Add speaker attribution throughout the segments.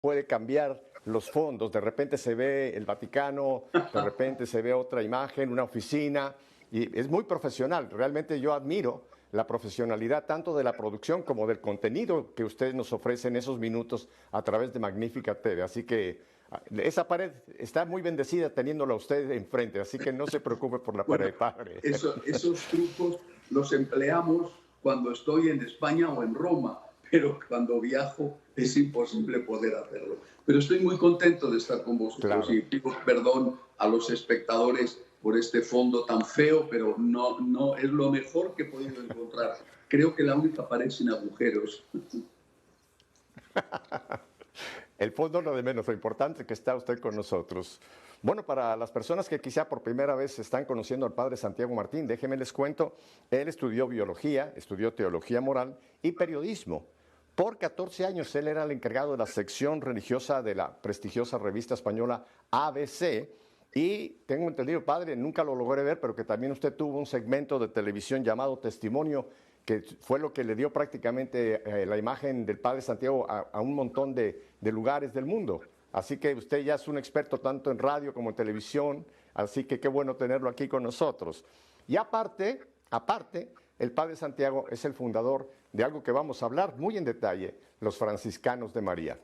Speaker 1: puede cambiar los fondos. De repente se ve el Vaticano, de repente se ve otra imagen, una oficina, y es muy profesional. Realmente yo admiro la profesionalidad tanto de la producción como del contenido que ustedes nos ofrecen esos minutos a través de Magnífica TV. Así que esa pared está muy bendecida teniéndola usted enfrente, así que no se preocupe por la
Speaker 2: Bueno,
Speaker 1: pared, padre.
Speaker 2: esos trucos los empleamos cuando estoy en España o en Roma, pero cuando viajo es imposible poder hacerlo. Pero estoy muy contento de estar con vosotros
Speaker 1: Claro.
Speaker 2: y pido perdón a los espectadores por este fondo tan feo, pero no es lo mejor que he podido encontrar. Creo que la única pared sin agujeros.
Speaker 1: El fondo lo de menos, lo importante es que está usted con nosotros. Bueno, para las personas que quizá por primera vez están conociendo al padre Santiago Martín, déjenme les cuento, él estudió biología, estudió teología moral y periodismo. Por 14 años él era el encargado de la sección religiosa de la prestigiosa revista española ABC. Y tengo entendido, padre, nunca lo logré ver, pero que también usted tuvo un segmento de televisión llamado Testimonio, que fue lo que le dio prácticamente la imagen del padre Santiago a un montón de lugares del mundo. Así que usted ya es un experto tanto en radio como en televisión, así que qué bueno tenerlo aquí con nosotros. Y aparte, el padre Santiago es el fundador de algo que vamos a hablar muy en detalle, los franciscanos de María.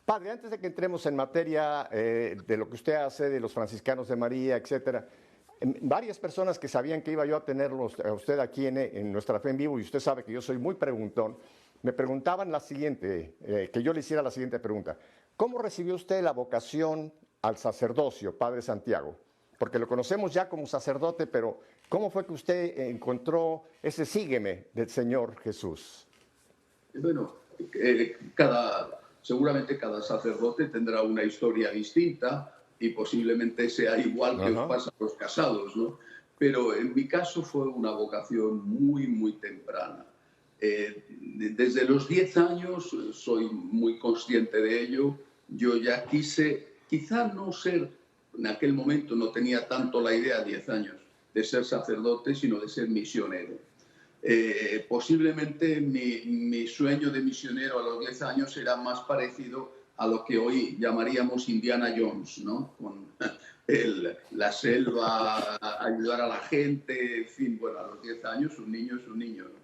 Speaker 1: Padre, antes de que entremos en materia de lo que usted hace, de los franciscanos de María, etcétera, varias personas que sabían que iba yo a tenerlos a usted aquí en Nuestra Fe en Vivo, y usted sabe que yo soy muy preguntón, me preguntaban la siguiente, que yo le hiciera la siguiente pregunta. ¿Cómo recibió usted la vocación al sacerdocio, Padre Santiago? Porque lo conocemos ya como sacerdote, pero ¿cómo fue que usted encontró ese sígueme del Señor Jesús?
Speaker 2: Bueno, seguramente cada sacerdote tendrá una historia distinta y posiblemente sea igual que os
Speaker 1: Ajá.
Speaker 2: pasa a los casados, ¿no? Pero en mi caso fue una vocación muy, muy temprana. Desde los 10 años soy muy consciente de ello. Yo ya quise, quizá no ser, en aquel momento no tenía tanto la idea, 10 años, de ser sacerdote, sino de ser misionero. Posiblemente mi sueño de misionero a los 10 años era más parecido a lo que hoy llamaríamos Indiana Jones, ¿no? Con la selva, ayudar a la gente, en fin, bueno, a los 10 años un niño es un niño, ¿no?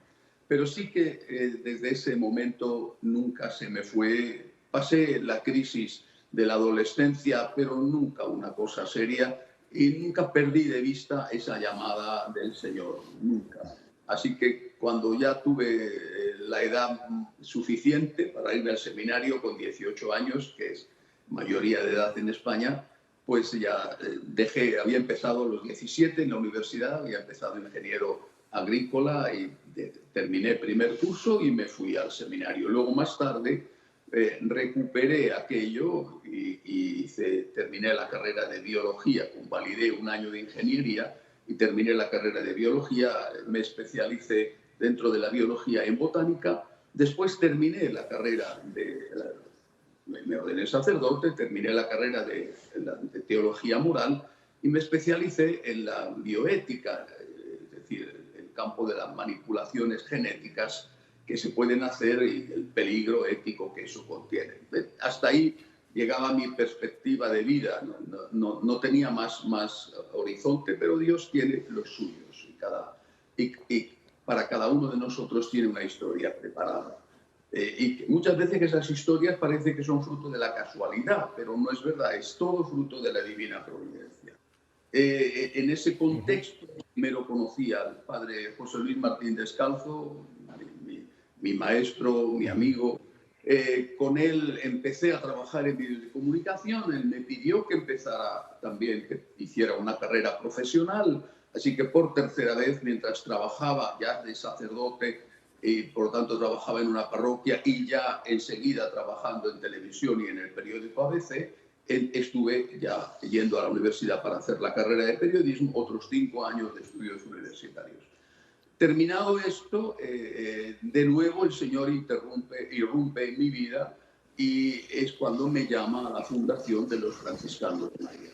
Speaker 2: Pero sí que desde ese momento nunca se me fue, pasé la crisis de la adolescencia, pero nunca una cosa seria y nunca perdí de vista esa llamada del Señor, nunca. Así que cuando ya tuve la edad suficiente para irme al seminario con 18 años, que es mayoría de edad en España, pues ya había empezado a los 17 en la universidad, había empezado ingeniero agrícola y terminé el primer curso y me fui al seminario. Luego más tarde recuperé aquello y terminé la carrera de biología, convalidé un año de ingeniería y terminé la carrera de biología, me especialicé dentro de la biología en botánica, después terminé la carrera me ordené sacerdote, terminé la carrera de teología moral y me especialicé en la bioética, es decir, el campo de las manipulaciones genéticas que se pueden hacer y el peligro ético que eso contiene. Hasta ahí llegaba mi perspectiva de vida, no tenía más horizonte, pero Dios tiene los suyos y para cada uno de nosotros tiene una historia preparada. Y muchas veces esas historias parece que son fruto de la casualidad, pero no es verdad, es todo fruto de la divina providencia. En ese contexto, primero conocí al padre José Luis Martín Descalzo, mi maestro, mi amigo. Con él empecé a trabajar en medios de comunicación, él me pidió que empezara también, que hiciera una carrera profesional, así que por tercera vez, mientras trabajaba ya de sacerdote, y por lo tanto trabajaba en una parroquia y ya enseguida trabajando en televisión y en el periódico ABC, estuve ya yendo a la universidad para hacer la carrera de periodismo, otros 5 años de estudios universitarios. Terminado esto, de nuevo el Señor irrumpe en mi vida y es cuando me llama a la fundación de los franciscanos de María.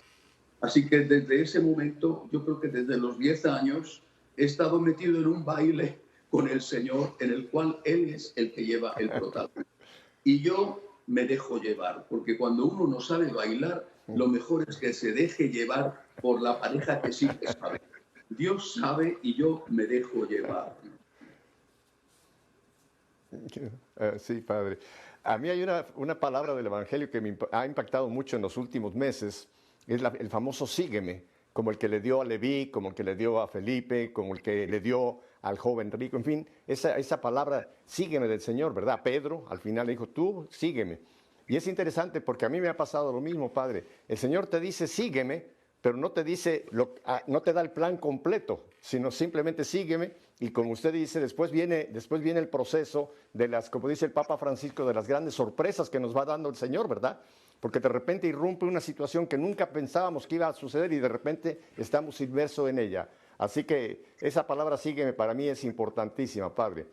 Speaker 2: Así que desde ese momento, yo creo que desde los 10 años, he estado metido en un baile con el Señor en el cual Él es el que lleva el protagonismo. Y yo me dejo llevar, porque cuando uno no sabe bailar, lo mejor es que se deje llevar por la pareja que sí que sabe. Dios sabe y yo me dejo llevar.
Speaker 1: Sí, padre. A mí hay una palabra del Evangelio que me ha impactado mucho en los últimos meses, es el famoso sígueme, como el que le dio a Leví, como el que le dio a Felipe, como el que le dio al joven rico, en fin, esa palabra sígueme del Señor, ¿verdad? Pedro al final le dijo, tú sígueme. Y es interesante porque a mí me ha pasado lo mismo, padre. El Señor te dice sígueme, pero no te dice, no te da el plan completo, sino simplemente sígueme. Y como usted dice, después viene el proceso de las, como dice el Papa Francisco, de las grandes sorpresas que nos va dando el Señor, ¿verdad? Porque de repente irrumpe una situación que nunca pensábamos que iba a suceder y de repente estamos inmersos en ella. Así que esa palabra sígueme para mí es importantísima, padre.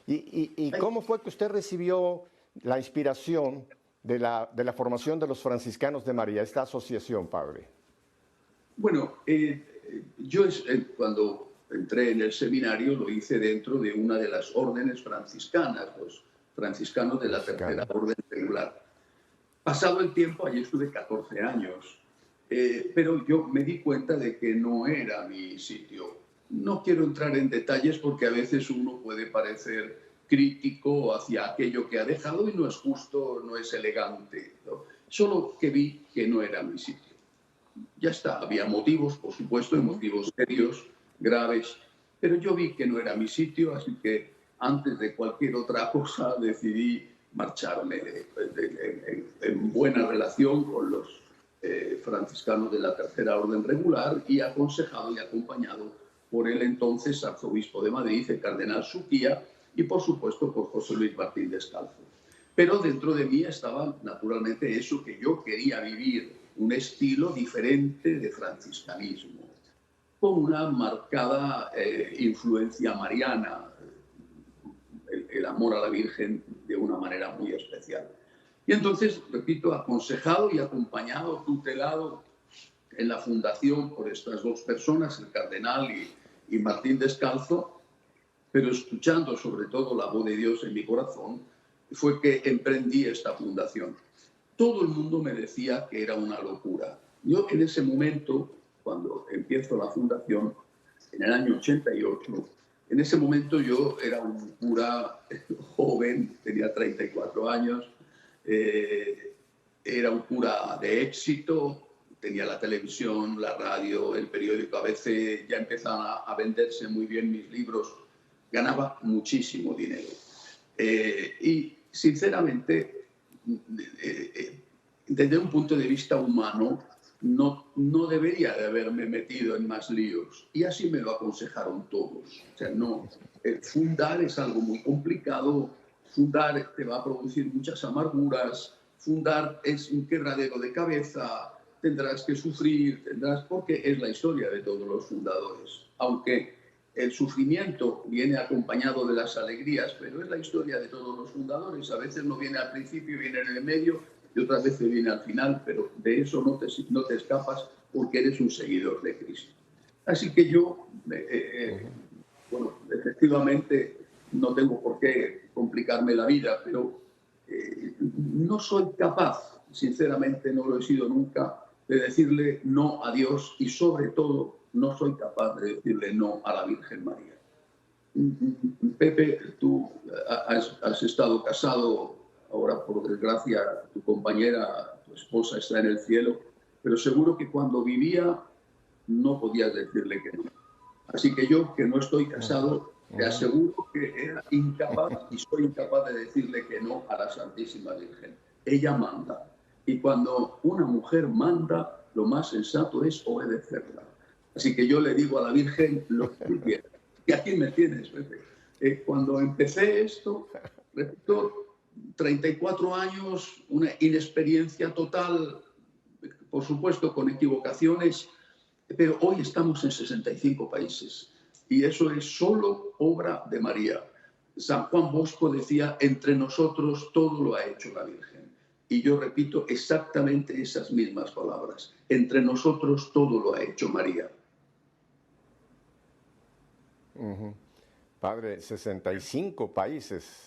Speaker 1: ¿Y cómo fue que usted recibió la inspiración de la formación de los franciscanos de María, esta asociación, padre?
Speaker 2: Bueno, yo cuando entré en el seminario lo hice dentro de una de las órdenes franciscanas, los franciscanos de la tercera orden regular. Pasado el tiempo, allí estuve 14 años, pero yo me di cuenta de que no era mi sitio. No quiero entrar en detalles porque a veces uno puede parecer crítico hacia aquello que ha dejado y no es justo, no es elegante, ¿no? Solo que vi que no era mi sitio. Ya está, había motivos, por supuesto, motivos serios, graves, pero yo vi que no era mi sitio, así que antes de cualquier otra cosa decidí marcharme en buena relación con los franciscanos de la Tercera Orden Regular y aconsejado y acompañado por el entonces arzobispo de Madrid, el cardenal Suquía, y por supuesto por José Luis Martín Descalzo. Pero dentro de mí estaba naturalmente eso que yo quería vivir, un estilo diferente de franciscanismo, con una marcada influencia mariana, el amor a la Virgen de una manera muy especial. Y entonces, repito, aconsejado y acompañado, tutelado en la fundación por estas dos personas, el cardenal y Martín Descalzo, pero escuchando sobre todo la voz de Dios en mi corazón, fue que emprendí esta fundación. Todo el mundo me decía que era una locura. Yo en ese momento, cuando empiezo la fundación, en el año 88, en ese momento yo era un cura joven, tenía 34 años, era un cura de éxito, tenía la televisión, la radio, el periódico, a veces ya empezaban a venderse muy bien mis libros, ganaba muchísimo dinero. Y sinceramente, desde un punto de vista humano, no debería de haberme metido en más líos. Y así me lo aconsejaron todos. O sea, no, fundar es algo muy complicado, fundar te va a producir muchas amarguras, fundar es un quebradero de cabeza, tendrás que sufrir, porque es la historia de todos los fundadores. Aunque el sufrimiento viene acompañado de las alegrías, pero es la historia de todos los fundadores. A veces no viene al principio, viene en el medio y otras veces viene al final, pero de eso no te escapas porque eres un seguidor de Cristo. Así que yo, bueno, efectivamente no tengo por qué complicarme la vida, pero no soy capaz, sinceramente no lo he sido nunca, de decirle no a Dios y sobre todo no soy capaz de decirle no a la Virgen María. Pepe, tú has estado casado, ahora por desgracia tu compañera, tu esposa está en el cielo, pero seguro que cuando vivía no podías decirle que no. Así que yo, que no estoy casado, te aseguro que era incapaz y soy incapaz de decirle que no a la Santísima Virgen. Ella manda. Y cuando una mujer manda, lo más sensato es obedecerla. Así que yo le digo a la Virgen lo que tú quieras. Y aquí me tienes, Pepe. Cuando empecé esto, repito, 34 años, una inexperiencia total, por supuesto con equivocaciones, pero hoy estamos en 65 países y eso es solo obra de María. San Juan Bosco decía, entre nosotros todo lo ha hecho la Virgen. Y yo repito exactamente esas mismas palabras. Entre nosotros todo lo ha hecho María.
Speaker 1: Padre, 65 países.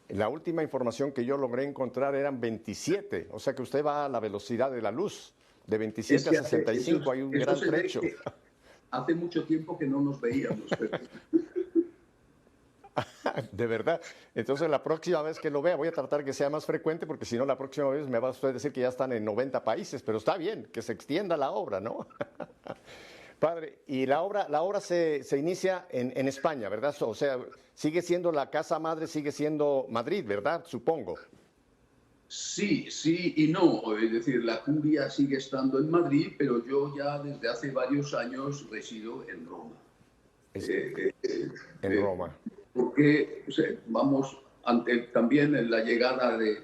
Speaker 1: La última información que yo logré encontrar eran 27, o sea que usted va a la velocidad de la luz, de 27 a 65, hay un gran trecho.
Speaker 2: Hace mucho tiempo que no nos veíamos. Pero...
Speaker 1: De verdad. Entonces la próxima vez que lo vea voy a tratar que sea más frecuente, porque si no la próxima vez me va a usted decir que ya están en 90 países, pero está bien, que se extienda la obra, ¿no? Padre, y la obra se inicia en España, ¿verdad? O sea, sigue siendo la casa madre, sigue siendo Madrid, ¿verdad? Supongo.
Speaker 2: Sí, sí y no. Es decir, la curia sigue estando en Madrid, pero yo ya desde hace varios años resido en Roma.
Speaker 1: En Roma.
Speaker 2: Porque o sea, vamos ante también la llegada de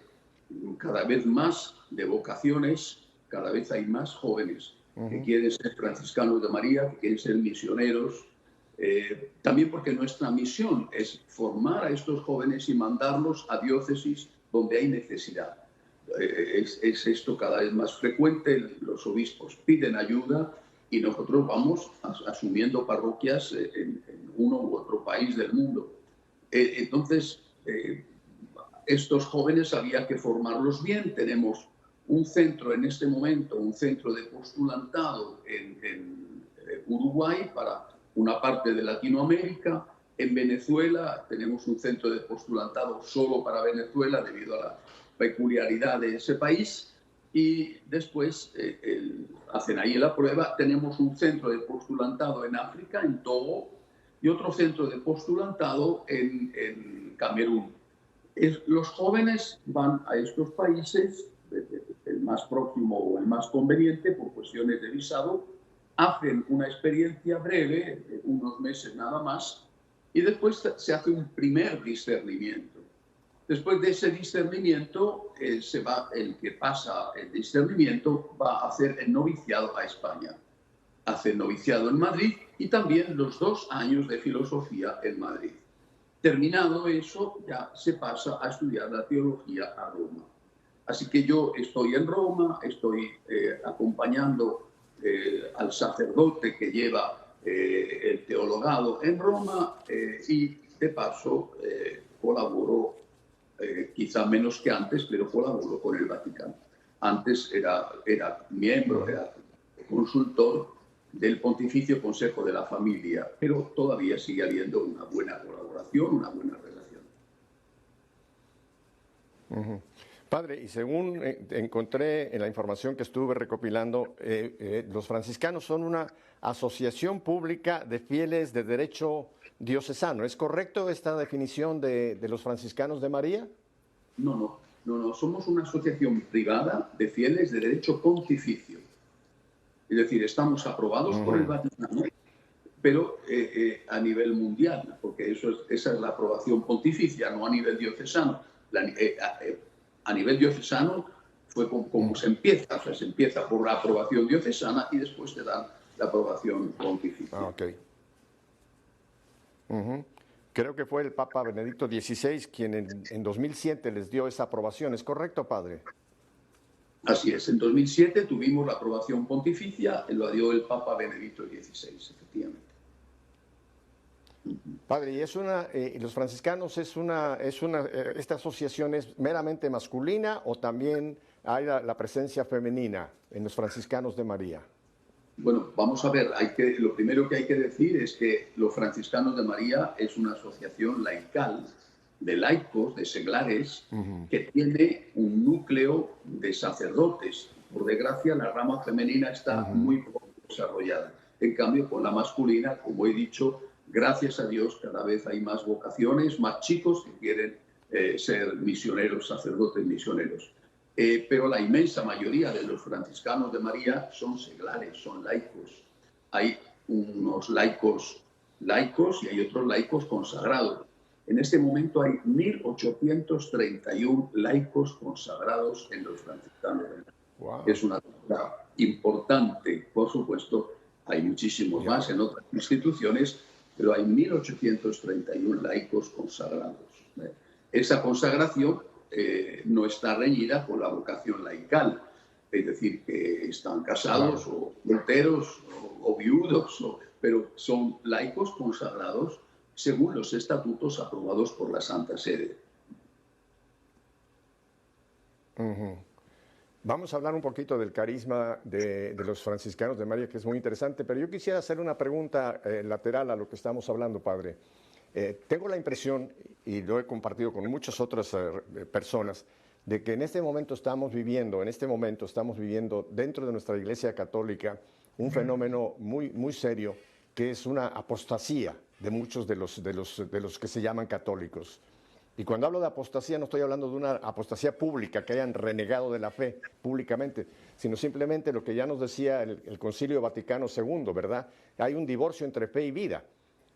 Speaker 2: cada vez más de vocaciones, cada vez hay más jóvenes que quieren ser franciscanos de María, que quieren ser misioneros. También porque nuestra misión es formar a estos jóvenes y mandarlos a diócesis donde hay necesidad. Es esto cada vez más frecuente, los obispos piden ayuda y nosotros vamos asumiendo parroquias en uno u otro país del mundo. Entonces, estos jóvenes había que formarlos bien. Tenemos un centro en este momento, un centro de postulantado en Uruguay para una parte de Latinoamérica. En Venezuela tenemos un centro de postulantado solo para Venezuela debido a la peculiaridad de ese país. Y después hacen ahí la prueba. Tenemos un centro de postulantado en África, en Togo, y otro centro de postulantado en Camerún. Los jóvenes van a estos países, el más próximo o el más conveniente, por cuestiones de visado, hacen una experiencia breve, unos meses nada más, y después se hace un primer discernimiento. Después de ese discernimiento, el que pasa el discernimiento va a hacer el noviciado a España. Hace el noviciado en Madrid y también los 2 años de filosofía en Madrid. Terminado eso, ya se pasa a estudiar la teología a Roma. Así que yo estoy en Roma, estoy acompañando al sacerdote que lleva el teologado en Roma y de paso colaboro, quizá menos que antes, pero colaboro con el Vaticano. Antes era miembro, era consultor del Pontificio Consejo de la Familia, pero todavía sigue habiendo una buena colaboración, una buena relación.
Speaker 1: Padre, y según encontré en la información que estuve recopilando, los franciscanos son una asociación pública de fieles de derecho diocesano. ¿Es correcto esta definición de los franciscanos de María?
Speaker 2: No. Somos una asociación privada de fieles de derecho pontificio. Es decir, estamos aprobados por el Vaticano, pero a nivel mundial, porque esa es la aprobación pontificia, no a nivel diocesano. A nivel diocesano fue como se empieza, o sea, se empieza por la aprobación diocesana y después te dan la aprobación pontificia.
Speaker 1: Creo que fue el Papa Benedicto XVI quien en 2007 les dio esa aprobación, ¿es correcto, Padre?
Speaker 2: Así es, en 2007 tuvimos la aprobación pontificia, lo dio el Papa Benedicto XVI, efectivamente.
Speaker 1: Padre, y los franciscanos esta asociación es meramente masculina o también hay la presencia femenina en los franciscanos de María?
Speaker 2: Bueno, vamos a ver, lo primero que hay que decir es que los franciscanos de María es una asociación laical de laicos, de seglares, que tiene un núcleo de sacerdotes. Por desgracia, la rama femenina está muy poco desarrollada. En cambio, con la masculina, como he dicho, gracias a Dios, cada vez hay más vocaciones, más chicos que quieren ser misioneros, sacerdotes misioneros. Pero la inmensa mayoría de los franciscanos de María son seglares, son laicos. Hay unos laicos y hay otros laicos consagrados. En este momento hay 1.831 laicos consagrados en los franciscanos de María. Wow. Es una cosa importante, por supuesto. Hay muchísimos más en otras instituciones, pero hay 1.831 laicos consagrados. Esa consagración no está reñida con la vocación laical, es decir, que están casados o solteros o viudos, pero son laicos consagrados según los estatutos aprobados por la Santa Sede.
Speaker 1: Ujú. Vamos a hablar un poquito del carisma de los franciscanos de María, que es muy interesante, pero yo quisiera hacer una pregunta lateral a lo que estamos hablando, padre. Tengo la impresión, y lo he compartido con muchas otras personas, de que en este momento estamos viviendo dentro de nuestra Iglesia Católica un fenómeno muy serio, que es una apostasía de muchos de los que se llaman católicos. Y cuando hablo de apostasía no estoy hablando de una apostasía pública, que hayan renegado de la fe públicamente, sino simplemente lo que ya nos decía el Concilio Vaticano II, ¿verdad? Hay un divorcio entre fe y vida.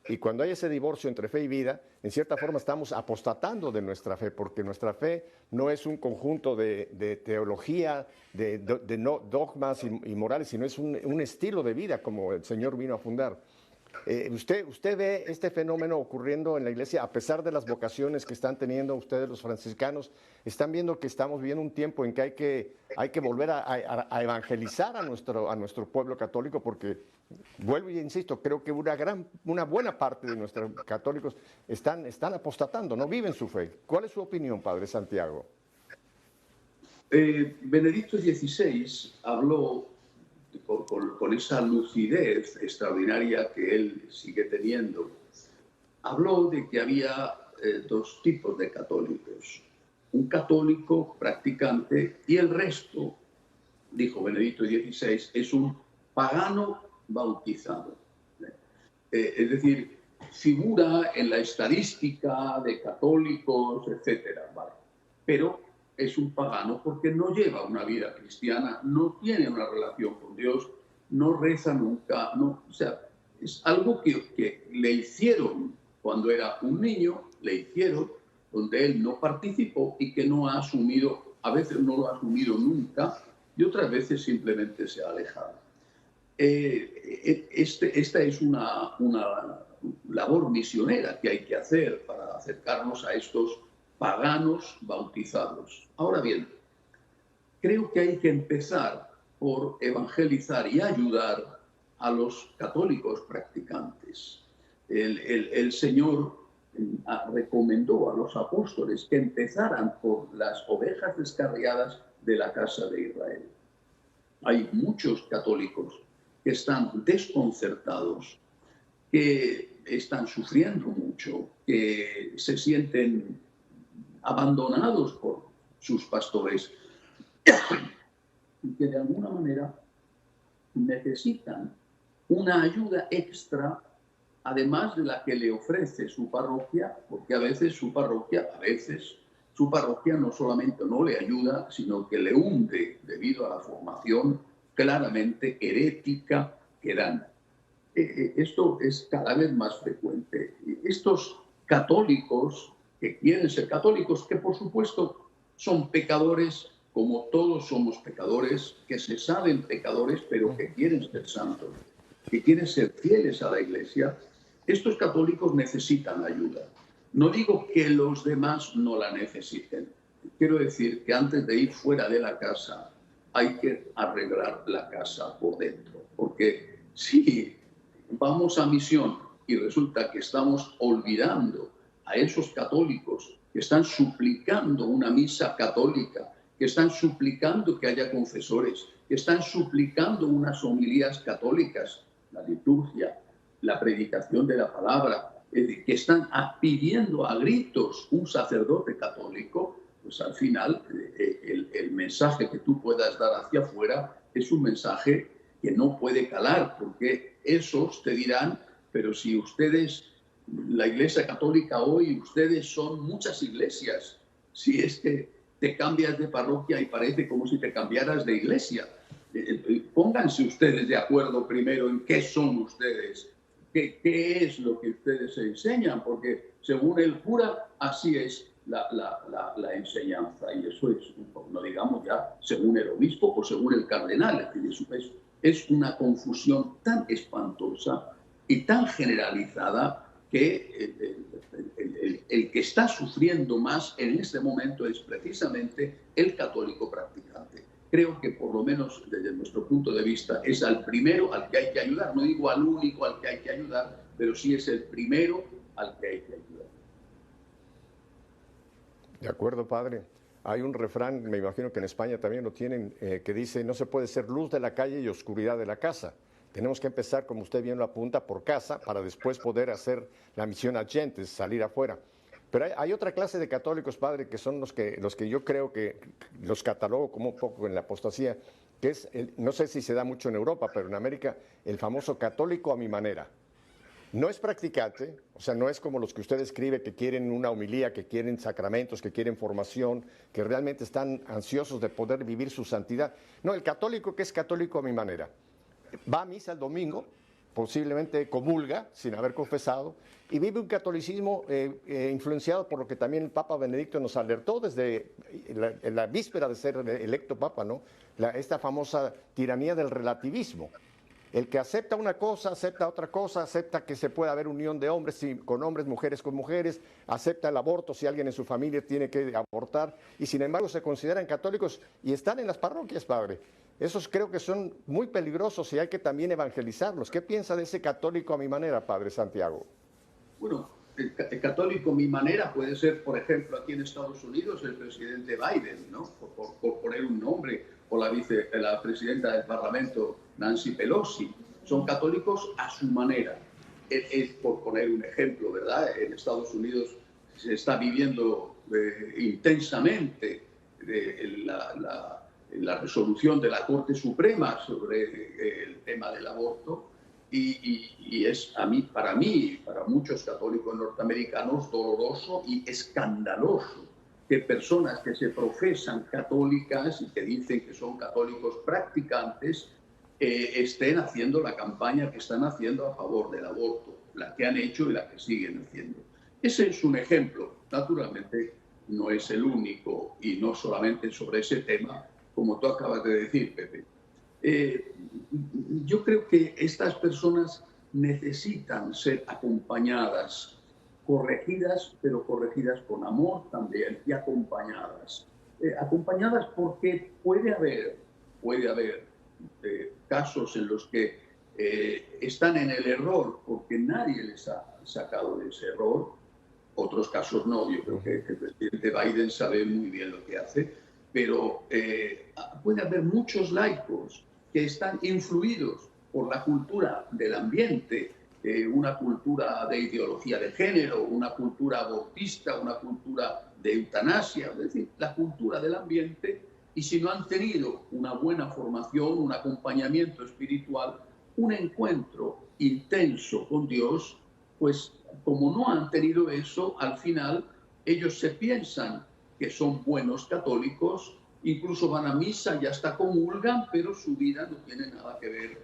Speaker 1: Y cuando hay ese divorcio entre fe y vida, en cierta forma estamos apostatando de nuestra fe, porque nuestra fe no es un conjunto de teología, de no, dogmas y morales, sino es un estilo de vida como el Señor vino a fundar. ¿Usted ve este fenómeno ocurriendo en la iglesia a pesar de las vocaciones que están teniendo ustedes los franciscanos? ¿Están viendo que estamos viviendo un tiempo en que hay que volver a evangelizar a nuestro pueblo católico? Porque, vuelvo y insisto, creo que una buena parte de nuestros católicos están apostatando, no viven su fe. ¿Cuál es su opinión, Padre Santiago?
Speaker 2: Benedicto XVI habló con esa lucidez extraordinaria que él sigue teniendo, habló de que había dos tipos de católicos. Un católico practicante y el resto, dijo Benedicto XVI, es un pagano bautizado. Es decir, figura en la estadística de católicos, etcétera, ¿vale? Pero es un pagano porque no lleva una vida cristiana, no tiene una relación con Dios, no reza nunca, no, o sea, es algo que le hicieron cuando era un niño, le hicieron, donde él no participó y que no ha asumido, a veces no lo ha asumido nunca y otras veces simplemente se ha alejado. Esta es una labor misionera que hay que hacer para acercarnos a estos paganos bautizados. Ahora bien, creo que hay que empezar por evangelizar y ayudar a los católicos practicantes. El Señor recomendó a los apóstoles que empezaran por las ovejas descarriadas de la casa de Israel. Hay muchos católicos que están desconcertados, que están sufriendo mucho, que se sienten abandonados por sus pastores y que de alguna manera necesitan una ayuda extra, además de la que le ofrece su parroquia, porque a veces su parroquia no solamente no le ayuda, sino que le hunde debido a la formación claramente herética que dan. Esto es cada vez más frecuente. Estos católicos que quieren ser católicos, que por supuesto son pecadores, como todos somos pecadores, que se saben pecadores, pero que quieren ser santos, que quieren ser fieles a la Iglesia, estos católicos necesitan ayuda. No digo que los demás no la necesiten. Quiero decir que antes de ir fuera de la casa hay que arreglar la casa por dentro, porque si vamos a misión y resulta que estamos olvidando a esos católicos que están suplicando una misa católica, que están suplicando que haya confesores, que están suplicando unas homilías católicas, la liturgia, la predicación de la palabra, que están pidiendo a gritos un sacerdote católico, pues al final el mensaje que tú puedas dar hacia afuera es un mensaje que no puede calar, porque esos te dirán, pero si ustedes, la Iglesia Católica hoy, ustedes son muchas iglesias, si es que te cambias de parroquia y parece como si te cambiaras de iglesia. Pónganse ustedes de acuerdo primero en qué son ustedes, qué es lo que ustedes enseñan, porque según el cura, así es la enseñanza, y eso es, no digamos ya, según el obispo o según el cardenal, es una confusión tan espantosa y tan generalizada que el que está sufriendo más en este momento es precisamente el católico practicante. Creo que por lo menos desde nuestro punto de vista es al primero al que hay que ayudar. No digo al único al que hay que ayudar, pero sí es el primero al que hay que ayudar.
Speaker 1: De acuerdo, padre. Hay un refrán, me imagino que en España también lo tienen, que dice, no se puede ser luz de la calle y oscuridad de la casa. Tenemos que empezar, como usted bien lo apunta, por casa, para después poder hacer la misión agentes, salir afuera. Pero hay otra clase de católicos, padre, que son los que yo creo que los catalogo como un poco en la apostasía, que es, no sé si se da mucho en Europa, pero en América, el famoso católico a mi manera. No es practicante, o sea, no es como los que usted escribe que quieren una homilía, que quieren sacramentos, que quieren formación, que realmente están ansiosos de poder vivir su santidad. No, el católico que es católico a mi manera. Va a misa el domingo, posiblemente comulga sin haber confesado, y vive un catolicismo influenciado por lo que también el Papa Benedicto nos alertó desde la víspera de ser electo Papa, ¿no? Esta famosa tiranía del relativismo. El que acepta una cosa, acepta otra cosa, acepta que se pueda haber unión de hombres con hombres, mujeres con mujeres, acepta el aborto si alguien en su familia tiene que abortar, y sin embargo se consideran católicos y están en las parroquias, padre. Esos creo que son muy peligrosos y hay que también evangelizarlos. ¿Qué piensa de ese católico a mi manera, padre Santiago?
Speaker 2: Bueno, el católico a mi manera puede ser, por ejemplo, aquí en Estados Unidos, el presidente Biden, ¿no? Por poner un nombre, o la presidenta del Parlamento, Nancy Pelosi. Son católicos a su manera. Es por poner un ejemplo, ¿verdad? En Estados Unidos se está viviendo intensamente la resolución de la Corte Suprema sobre el tema del aborto. Y es para mí, para muchos católicos norteamericanos, doloroso y escandaloso que personas que se profesan católicas y que dicen que son católicos practicantes estén haciendo la campaña que están haciendo a favor del aborto, la que han hecho y la que siguen haciendo. Ese es un ejemplo. Naturalmente no es el único y no solamente sobre ese tema, como tú acabas de decir, Pepe. Yo creo que estas personas necesitan ser acompañadas, corregidas, pero corregidas con amor también, y acompañadas. Acompañadas porque puede haber casos en los que están en el error porque nadie les ha sacado de ese error. Otros casos no. Yo creo que el presidente Biden sabe muy bien lo que hace, pero puede haber muchos laicos que están influidos por la cultura del ambiente, una cultura de ideología de género, una cultura abortista, una cultura de eutanasia, es decir, la cultura del ambiente, y si no han tenido una buena formación, un acompañamiento espiritual, un encuentro intenso con Dios, pues como no han tenido eso, al final ellos se piensan que son buenos católicos, incluso van a misa y hasta comulgan, pero su vida no tiene nada que ver,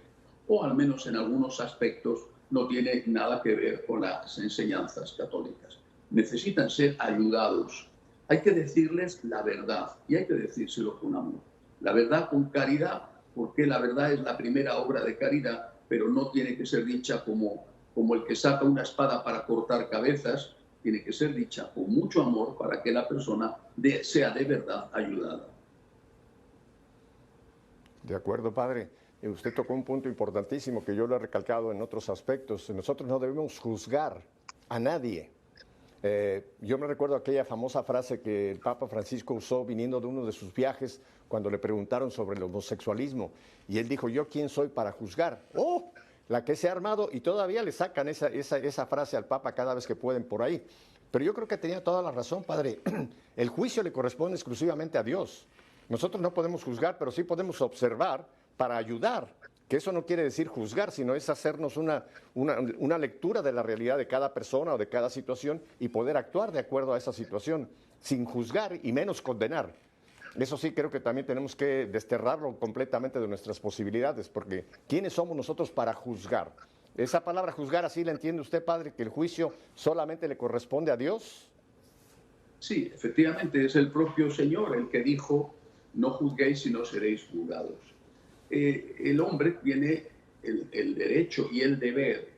Speaker 2: o al menos en algunos aspectos, no tiene nada que ver con las enseñanzas católicas. Necesitan ser ayudados. Hay que decirles la verdad y hay que decírselo con amor. La verdad con caridad, porque la verdad es la primera obra de caridad, pero no tiene que ser dicha como el que saca una espada para cortar cabezas, tiene que ser dicha con mucho amor para que la persona sea de verdad ayudada.
Speaker 1: De acuerdo, padre. Usted tocó un punto importantísimo que yo lo he recalcado en otros aspectos. Nosotros no debemos juzgar a nadie. Yo me recuerdo aquella famosa frase que el Papa Francisco usó viniendo de uno de sus viajes cuando le preguntaron sobre el homosexualismo. Y él dijo, ¿yo quién soy para juzgar? ¡Oh! La que se ha armado, y todavía le sacan esa frase al Papa cada vez que pueden por ahí. Pero yo creo que tenía toda la razón, padre. El juicio le corresponde exclusivamente a Dios. Nosotros no podemos juzgar, pero sí podemos observar para ayudar. Que eso no quiere decir juzgar, sino es hacernos una lectura de la realidad de cada persona o de cada situación y poder actuar de acuerdo a esa situación, sin juzgar y menos condenar. Eso sí, creo que también tenemos que desterrarlo completamente de nuestras posibilidades, porque ¿quiénes somos nosotros para juzgar? Esa palabra juzgar, ¿así la entiende usted, padre, que el juicio solamente le corresponde a Dios?
Speaker 2: Sí, efectivamente, es el propio Señor el que dijo, no juzguéis y no seréis juzgados. El hombre tiene el derecho y el deber,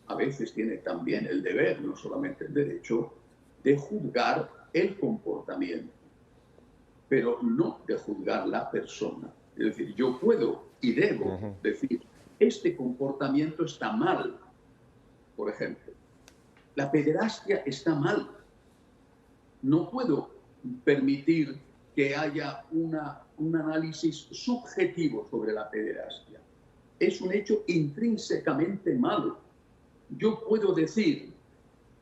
Speaker 2: a veces tiene también el deber, no solamente el derecho, de juzgar el comportamiento, pero no de juzgar la persona. Es decir, yo puedo y debo decir, este comportamiento está mal, por ejemplo. La pederastia está mal. No puedo permitir que haya un análisis subjetivo sobre la pederastia. Es un hecho intrínsecamente malo. Yo puedo decir,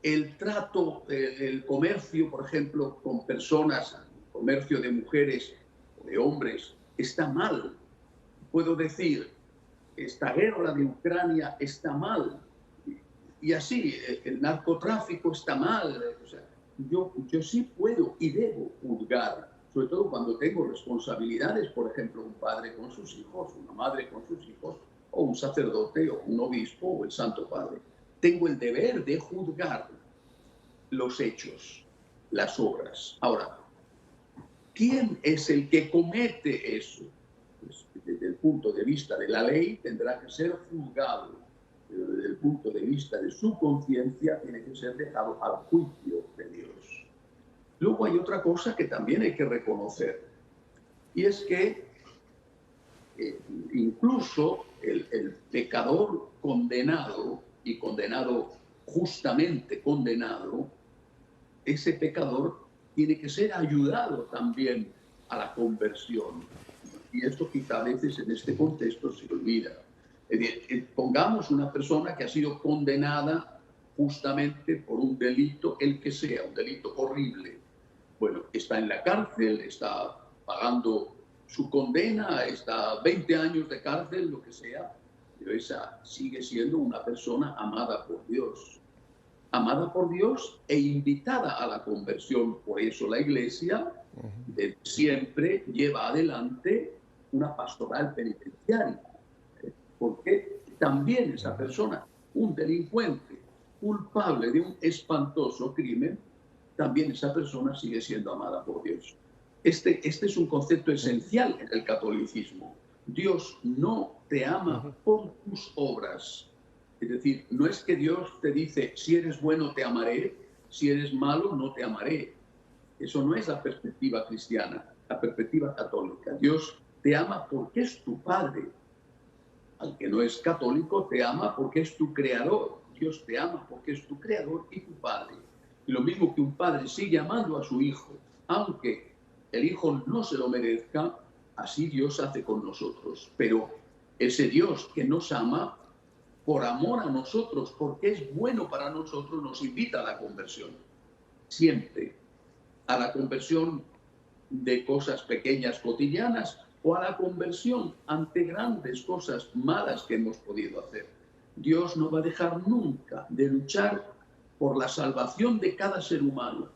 Speaker 2: el trato, el comercio, por ejemplo, con personas, el comercio de mujeres o de hombres, está mal. Puedo decir, esta guerra de Ucrania está mal. Y así, el narcotráfico está mal. O sea, yo sí puedo y debo juzgar, sobre todo cuando tengo responsabilidades, por ejemplo, un padre con sus hijos, una madre con sus hijos, o un sacerdote, o un obispo, o el Santo Padre. Tengo el deber de juzgar los hechos, las obras. Ahora, ¿quién es el que comete eso? Pues, desde el punto de vista de la ley tendrá que ser juzgado, pero desde el punto de vista de su conciencia tiene que ser dejado al juicio de Dios. Luego hay otra cosa que también hay que reconocer, y es que incluso el pecador condenado, y condenado justamente condenado, ese pecador tiene que ser ayudado también a la conversión. Y esto quizá a veces en este contexto se olvida. Es decir, pongamos una persona que ha sido condenada justamente por un delito, el que sea, un delito horrible. Bueno, está en la cárcel, está pagando su condena, está 20 años de cárcel, lo que sea, pero esa sigue siendo una persona amada por Dios. Amada por Dios e invitada a la conversión. Por eso la Iglesia siempre lleva adelante una pastoral penitenciaria. Porque también esa persona, un delincuente culpable de un espantoso crimen, también esa persona sigue siendo amada por Dios. Este es un concepto esencial en el catolicismo. Dios no te ama por tus obras. Es decir, no es que Dios te dice, si eres bueno te amaré, si eres malo no te amaré. Eso no es la perspectiva cristiana, la perspectiva católica. Dios te ama porque es tu Padre. Al que no es católico te ama porque es tu creador. Dios te ama porque es tu creador y tu Padre. Y lo mismo que un padre sigue amando a su hijo, aunque el hijo no se lo merezca, así Dios hace con nosotros. Pero ese Dios que nos ama, por amor a nosotros, porque es bueno para nosotros, nos invita a la conversión. Siempre. A la conversión de cosas pequeñas cotidianas o a la conversión ante grandes cosas malas que hemos podido hacer. Dios no va a dejar nunca de luchar por la salvación de cada ser humano,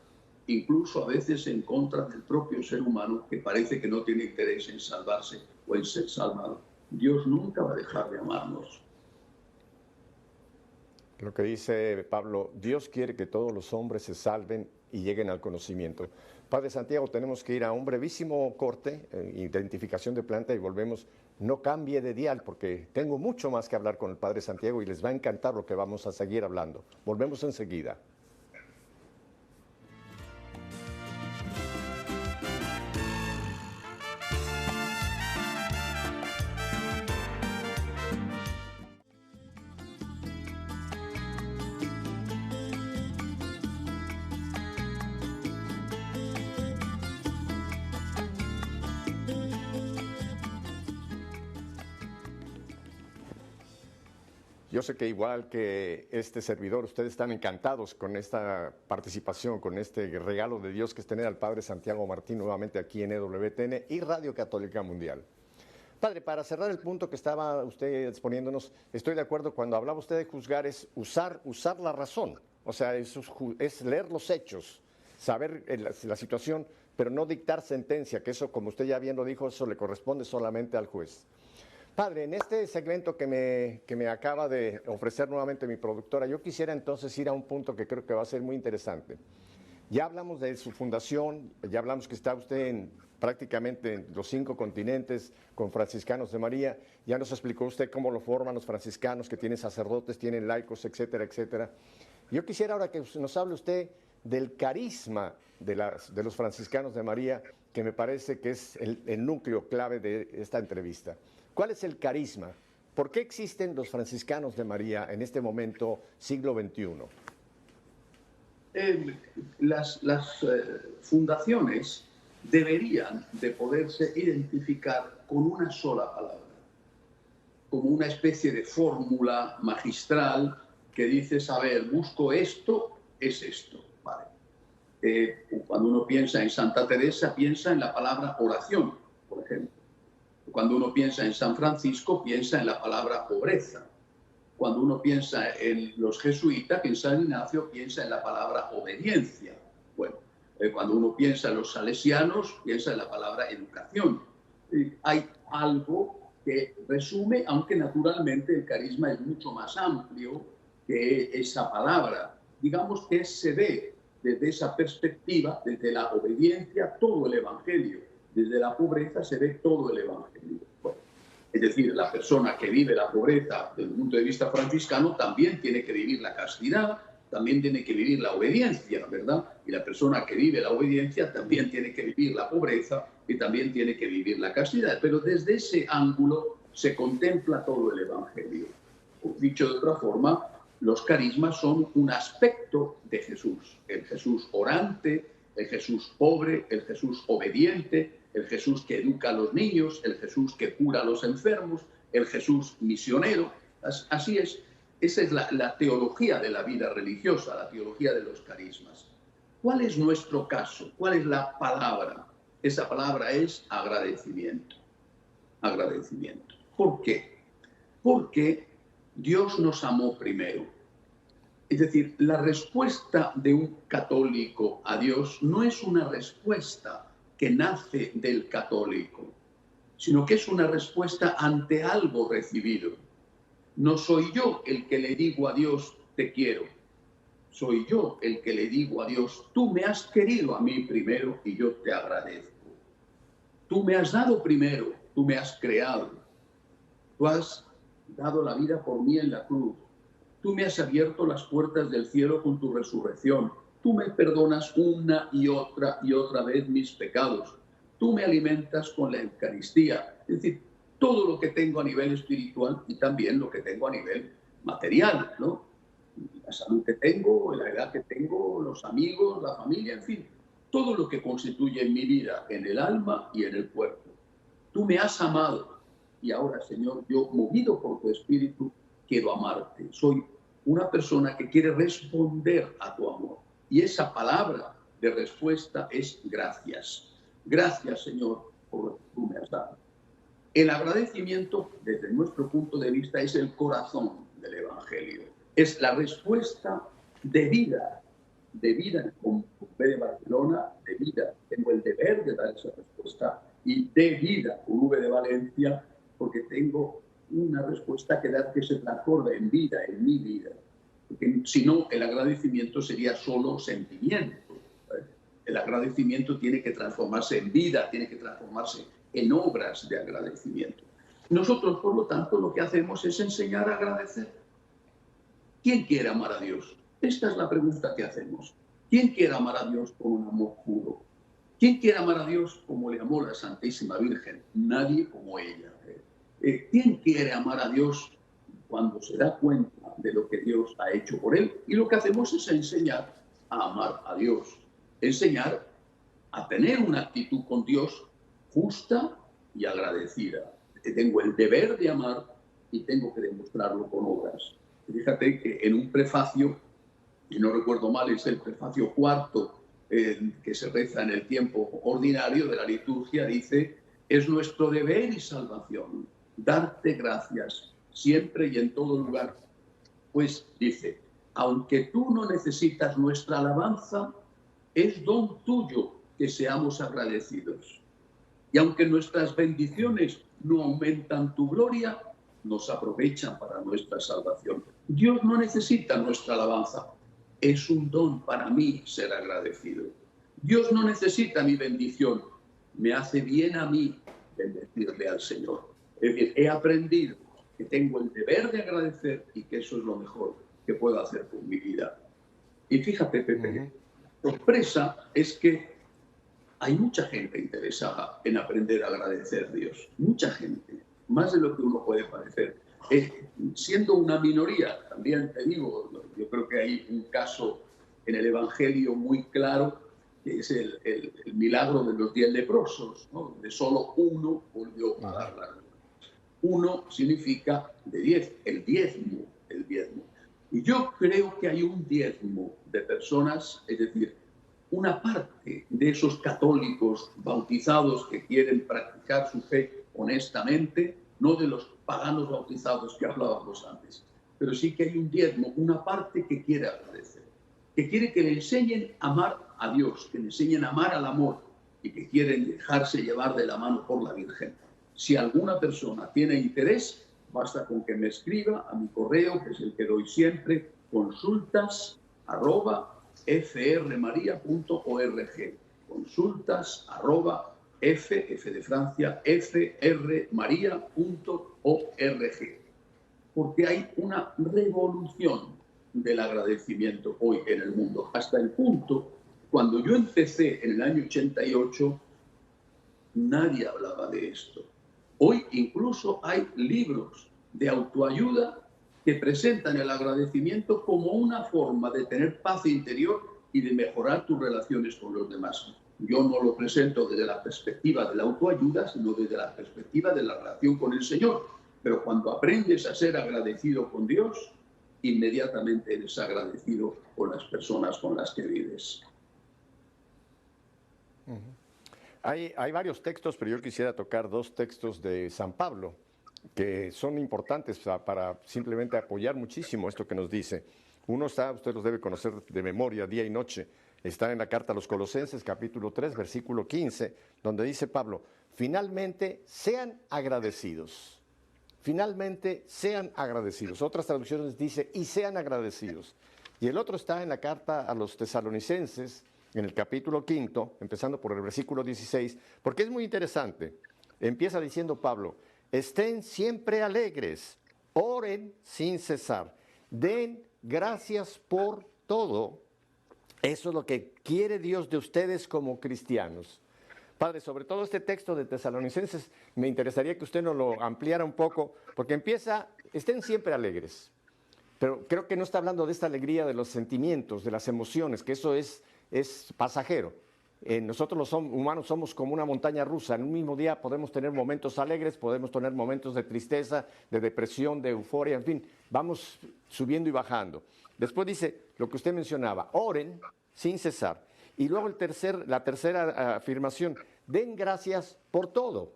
Speaker 2: incluso a veces en contra del propio ser humano que parece que no tiene interés en salvarse o en ser salvado. Dios nunca va a dejar de amarnos.
Speaker 1: Lo que dice Pablo, Dios quiere que todos los hombres se salven y lleguen al conocimiento. Padre Santiago, tenemos que ir a un brevísimo corte, identificación de planta, y volvemos. No cambie de dial porque tengo mucho más que hablar con el Padre Santiago y les va a encantar lo que vamos a seguir hablando. Volvemos enseguida. Yo sé que igual que este servidor, ustedes están encantados con esta participación, con este regalo de Dios que es tener al Padre Santiago Martín nuevamente aquí en EWTN y Radio Católica Mundial. Padre, para cerrar el punto que estaba usted exponiéndonos, estoy de acuerdo, cuando hablaba usted de juzgar es usar la razón, o sea, es leer los hechos, saber la situación, pero no dictar sentencia, que eso, como usted ya bien lo dijo, eso le corresponde solamente al juez. Padre, en este segmento que me acaba de ofrecer nuevamente mi productora, yo quisiera entonces ir a un punto que creo que va a ser muy interesante. Ya hablamos de su fundación, ya hablamos que está usted prácticamente en los 5 continentes con Franciscanos de María, ya nos explicó usted cómo lo forman los franciscanos, que tienen sacerdotes, tienen laicos, etcétera, etcétera. Yo quisiera ahora que nos hable usted del carisma de los Franciscanos de María, que me parece que es el núcleo clave de esta entrevista. ¿Cuál es el carisma? ¿Por qué existen los Franciscanos de María en este momento, siglo XXI?
Speaker 2: Las fundaciones deberían de poderse identificar con una sola palabra, como una especie de fórmula magistral que dices, a ver, busco esto, es esto. Vale. Cuando uno piensa en Santa Teresa, piensa en la palabra oración, por ejemplo. Cuando uno piensa en San Francisco, piensa en la palabra pobreza. Cuando uno piensa en los jesuitas, en San Ignacio, piensa en la palabra obediencia. Bueno, cuando uno piensa en los salesianos, piensa en la palabra educación. Hay algo que resume, aunque naturalmente el carisma es mucho más amplio que esa palabra. Digamos que se ve desde esa perspectiva, desde la obediencia, todo el Evangelio. Desde la pobreza se ve todo el Evangelio. Bueno, es decir, la persona que vive la pobreza desde el punto de vista franciscano también tiene que vivir la castidad, también tiene que vivir la obediencia, ¿verdad? Y la persona que vive la obediencia también tiene que vivir la pobreza y también tiene que vivir la castidad. Pero desde ese ángulo se contempla todo el Evangelio. Dicho de otra forma, los carismas son un aspecto de Jesús. El Jesús orante, el Jesús pobre, el Jesús obediente, el Jesús que educa a los niños, el Jesús que cura a los enfermos, el Jesús misionero. Así es. Esa es la teología de la vida religiosa, la teología de los carismas. ¿Cuál es nuestro caso? ¿Cuál es la palabra? Esa palabra es agradecimiento. Agradecimiento. ¿Por qué? Porque Dios nos amó primero. Es decir, la respuesta de un católico a Dios no es una respuesta que nace del católico, sino que es una respuesta ante algo recibido. No soy yo el que le digo a Dios, te quiero. Soy yo el que le digo a Dios, tú me has querido a mí primero y yo te agradezco. Tú me has dado primero, tú me has creado. Tú has dado la vida por mí en la cruz. Tú me has abierto las puertas del cielo con tu resurrección. Tú me perdonas una y otra vez mis pecados. Tú me alimentas con la Eucaristía. Es decir, todo lo que tengo a nivel espiritual y también lo que tengo a nivel material, ¿no? La salud que tengo, la edad que tengo, los amigos, la familia, en fin, todo lo que constituye en mi vida, en el alma y en el cuerpo. Tú me has amado y ahora, Señor, yo, movido por tu Espíritu, quiero amarte. Soy una persona que quiere responder a tu amor. Y esa palabra de respuesta es gracias. Gracias, Señor, por lo que tú me has dado. El agradecimiento, desde nuestro punto de vista, es el corazón del Evangelio. Es la respuesta de vida con V de Barcelona, de vida. Tengo el deber de dar esa respuesta. Y de vida con V de Valencia, porque tengo una respuesta que dar que se transforma en vida, en mi vida. Porque si no, el agradecimiento sería solo sentimiento. El agradecimiento tiene que transformarse en vida, tiene que transformarse en obras de agradecimiento. Nosotros, por lo tanto, lo que hacemos es enseñar a agradecer. ¿Quién quiere amar a Dios? Esta es la pregunta que hacemos. ¿Quién quiere amar a Dios con un amor puro? ¿Quién quiere amar a Dios como le amó la Santísima Virgen? Nadie como ella. ¿Quién quiere amar a Dios cuando se da cuenta de lo que Dios ha hecho por él? Y lo que hacemos es enseñar a amar a Dios. Enseñar a tener una actitud con Dios justa y agradecida. Tengo el deber de amar y tengo que demostrarlo con obras. Fíjate que en un prefacio, y no recuerdo mal, es el prefacio cuarto que se reza en el tiempo ordinario de la liturgia, dice: es nuestro deber y salvación darte gracias siempre y en todo lugar. Pues dice, aunque tú no necesitas nuestra alabanza, es don tuyo que seamos agradecidos. Y aunque nuestras bendiciones no aumentan tu gloria, nos aprovechan para nuestra salvación. Dios no necesita nuestra alabanza. Es un don para mí ser agradecido. Dios no necesita mi bendición. Me hace bien a mí bendecirle al Señor. Es decir, he aprendido que tengo el deber de agradecer y que eso es lo mejor que puedo hacer por mi vida. Y fíjate, Pepe, la sorpresa es que hay mucha gente interesada en aprender a agradecer a Dios. Mucha gente, más de lo que uno puede parecer. Siendo una minoría, también te digo, yo creo que hay un caso en el Evangelio muy claro que es el milagro de los 10 leprosos, ¿no? Donde solo uno volvió a dar la gloria. Uno significa de 10, el diezmo, el diezmo. Y yo creo que hay un diezmo de personas, es decir, una parte de esos católicos bautizados que quieren practicar su fe honestamente, no de los paganos bautizados que hablábamos antes, pero sí que hay un diezmo, una parte que quiere agradecer, que quiere que le enseñen a amar a Dios, que le enseñen a amar al amor y que quieren dejarse llevar de la mano por la Virgen. Si alguna persona tiene interés, basta con que me escriba a mi correo, que es el que doy siempre, consultas@frmaria.org. F de Francia, frmaria.org. Porque hay una revolución del agradecimiento hoy en el mundo. Hasta el punto, cuando yo empecé en el año 88, nadie hablaba de esto. Hoy incluso hay libros de autoayuda que presentan el agradecimiento como una forma de tener paz interior y de mejorar tus relaciones con los demás. Yo no lo presento desde la perspectiva de la autoayuda, sino desde la perspectiva de la relación con el Señor. Pero cuando aprendes a ser agradecido con Dios, inmediatamente eres agradecido con las personas con las que vives.
Speaker 1: Hay varios textos, pero yo quisiera tocar dos textos de San Pablo que son importantes para simplemente apoyar muchísimo esto que nos dice. Uno está, usted los debe conocer de memoria, día y noche, está en la carta a los Colosenses, capítulo 3, versículo 15, donde dice Pablo, finalmente sean agradecidos. Finalmente sean agradecidos. Otras traducciones dice, y sean agradecidos. Y el otro está en la carta a los Tesalonicenses, en el capítulo 5, empezando por el versículo 16, porque es muy interesante. Empieza diciendo Pablo, estén siempre alegres, oren sin cesar, den gracias por todo. Eso es lo que quiere Dios de ustedes como cristianos. Padre, sobre todo este texto de Tesalonicenses, me interesaría que usted nos lo ampliara un poco, porque empieza, estén siempre alegres. Pero creo que no está hablando de esta alegría de los sentimientos, de las emociones, que eso es pasajero. Nosotros los humanos somos como una montaña rusa. En un mismo día podemos tener momentos alegres, podemos tener momentos de tristeza, de depresión, de euforia, en fin, vamos subiendo y bajando. Después dice lo que usted mencionaba, oren sin cesar. Y luego la tercera afirmación, den gracias por todo.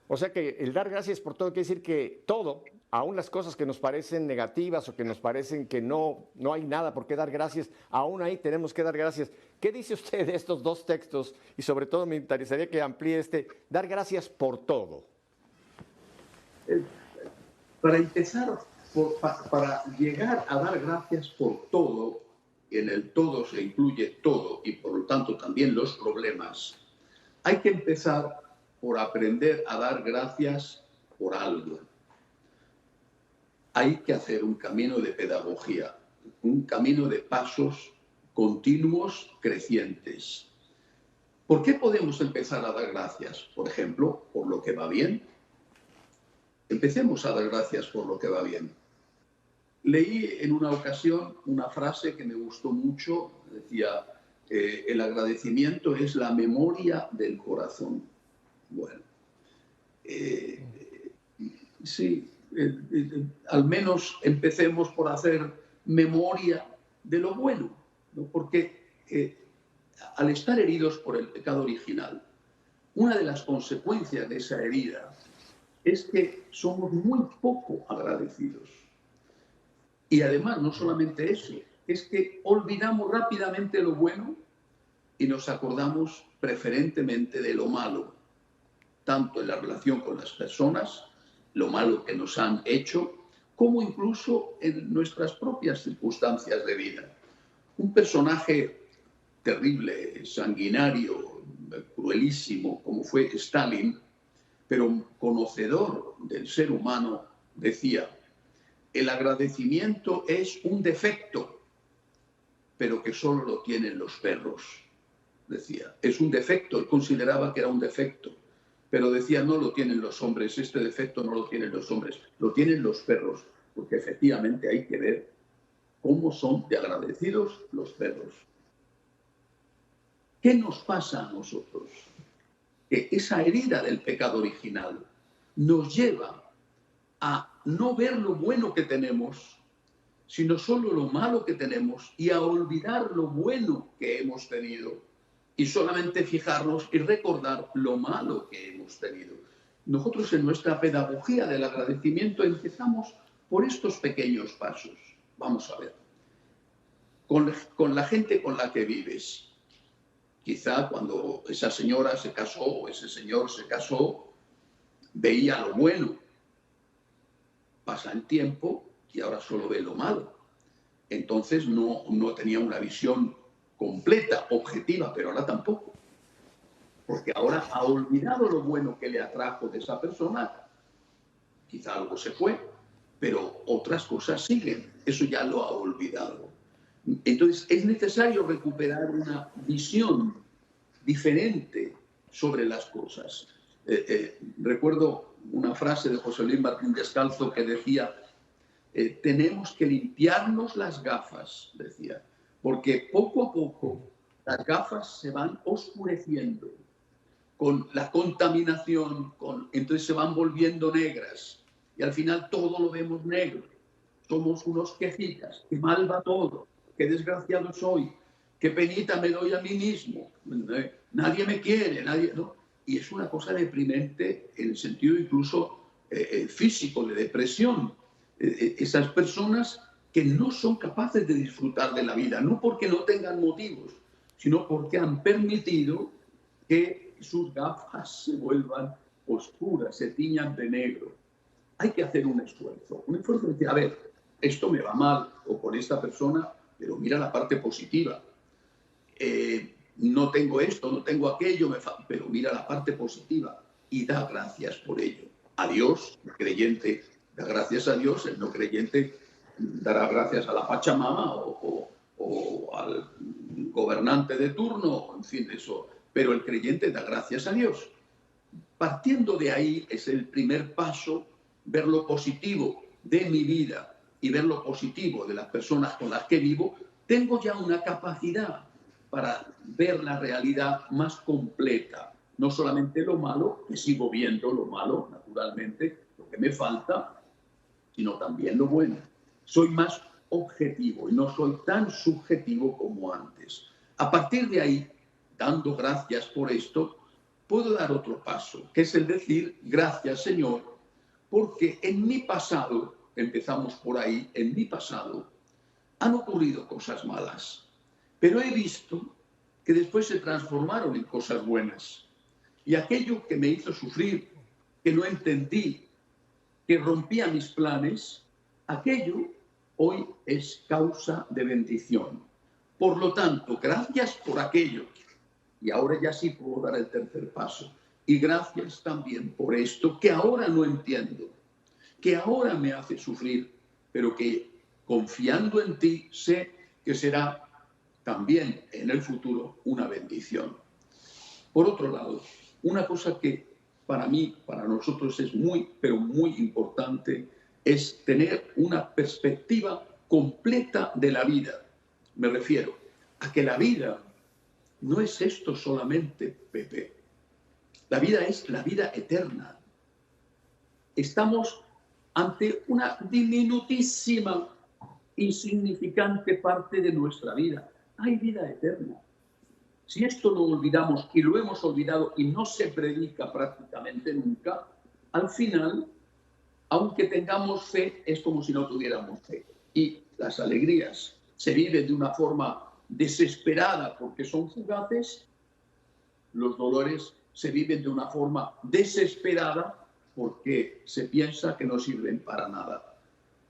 Speaker 1: O sea que el dar gracias por todo quiere decir que todo, aún las cosas que nos parecen negativas o que nos parecen que no hay nada por qué dar gracias, aún ahí tenemos que dar gracias. ¿Qué dice usted de estos dos textos? Y sobre todo me interesaría que amplíe dar gracias por todo.
Speaker 2: Para empezar, para llegar a dar gracias por todo, en el todo se incluye todo y por lo tanto también los problemas, hay que empezar por aprender a dar gracias por algo. Hay que hacer un camino de pedagogía, un camino de pasos continuos crecientes. ¿Por qué podemos empezar a dar gracias? Por ejemplo, por lo que va bien. Empecemos a dar gracias por lo que va bien. Leí en una ocasión una frase que me gustó mucho, decía, el agradecimiento es la memoria del corazón. Bueno, sí, al menos empecemos por hacer memoria de lo bueno, ¿no? Porque al estar heridos por el pecado original, una de las consecuencias de esa herida es que somos muy poco agradecidos. Y además, no solamente eso, es que olvidamos rápidamente lo bueno y nos acordamos preferentemente de lo malo, tanto en la relación con las personas, lo malo que nos han hecho, como incluso en nuestras propias circunstancias de vida. Un personaje terrible, sanguinario, cruelísimo, como fue Stalin, pero conocedor del ser humano, decía, el agradecimiento es un defecto, pero que solo lo tienen los perros, decía. Es un defecto, él consideraba que era un defecto, pero decía, no lo tienen los hombres, este defecto no lo tienen los hombres, lo tienen los perros, porque efectivamente hay que ver cómo son de agradecidos los perros. ¿Qué nos pasa a nosotros? Que esa herida del pecado original nos lleva a no ver lo bueno que tenemos, sino solo lo malo que tenemos, y a olvidar lo bueno que hemos tenido y solamente fijarnos y recordar lo malo que hemos tenido. Nosotros en nuestra pedagogía del agradecimiento empezamos por estos pequeños pasos. Vamos a ver. Con la gente con la que vives. Quizá cuando esa señora se casó o ese señor se casó, veía lo bueno. Pasa el tiempo y ahora solo ve lo malo. Entonces no tenía una visión completa, objetiva, pero ahora tampoco. Porque ahora ha olvidado lo bueno que le atrajo de esa persona. Quizá algo se fue, pero otras cosas siguen. Eso ya lo ha olvidado. Entonces es necesario recuperar una visión diferente sobre las cosas. Recuerdo una frase de José Luis Martín Descalzo que decía: tenemos que limpiarnos las gafas, decía, porque poco a poco las gafas se van oscureciendo con la contaminación, entonces se van volviendo negras y al final todo lo vemos negro. Somos unos quejitas, que mal va todo, qué desgraciado soy, qué penita me doy a mí mismo, nadie me quiere, nadie, ¿no? Y es una cosa deprimente en el sentido incluso físico, de depresión. Esas personas que no son capaces de disfrutar de la vida, no porque no tengan motivos, sino porque han permitido que sus gafas se vuelvan oscuras, se tiñan de negro. Hay que hacer un esfuerzo de decir, a ver, esto me va mal, o con esta persona, pero mira la parte positiva. No tengo esto, no tengo aquello, pero mira la parte positiva y da gracias por ello. A Dios, el creyente da gracias a Dios, el no creyente dará gracias a la Pachamama o al gobernante de turno, en fin, eso. Pero el creyente da gracias a Dios. Partiendo de ahí es el primer paso, ver lo positivo de mi vida y ver lo positivo de las personas con las que vivo. Tengo ya una capacidad para ver la realidad más completa. No solamente lo malo, que sigo viendo lo malo, naturalmente, lo que me falta, sino también lo bueno. Soy más objetivo y no soy tan subjetivo como antes. A partir de ahí, dando gracias por esto, puedo dar otro paso, que es el decir, gracias Señor, porque en mi pasado, empezamos por ahí, en mi pasado, han ocurrido cosas malas, pero he visto que después se transformaron en cosas buenas. Y aquello que me hizo sufrir, que no entendí, que rompía mis planes, aquello hoy es causa de bendición. Por lo tanto, gracias por aquello. Y ahora ya sí puedo dar el tercer paso. Y gracias también por esto que ahora no entiendo, que ahora me hace sufrir, pero que confiando en ti sé que será también en el futuro una bendición. Por otro lado, una cosa que para mí, para nosotros es muy, pero muy importante, es tener una perspectiva completa de la vida. Me refiero a que la vida no es esto solamente, Pepe. La vida es la vida eterna. Estamos ante una diminutísima, insignificante parte de nuestra vida. Hay vida eterna. Si esto lo olvidamos y lo hemos olvidado y no se predica prácticamente nunca, al final, aunque tengamos fe, es como si no tuviéramos fe. Y las alegrías se viven de una forma desesperada porque son fugaces, los dolores se viven de una forma desesperada porque se piensa que no sirven para nada.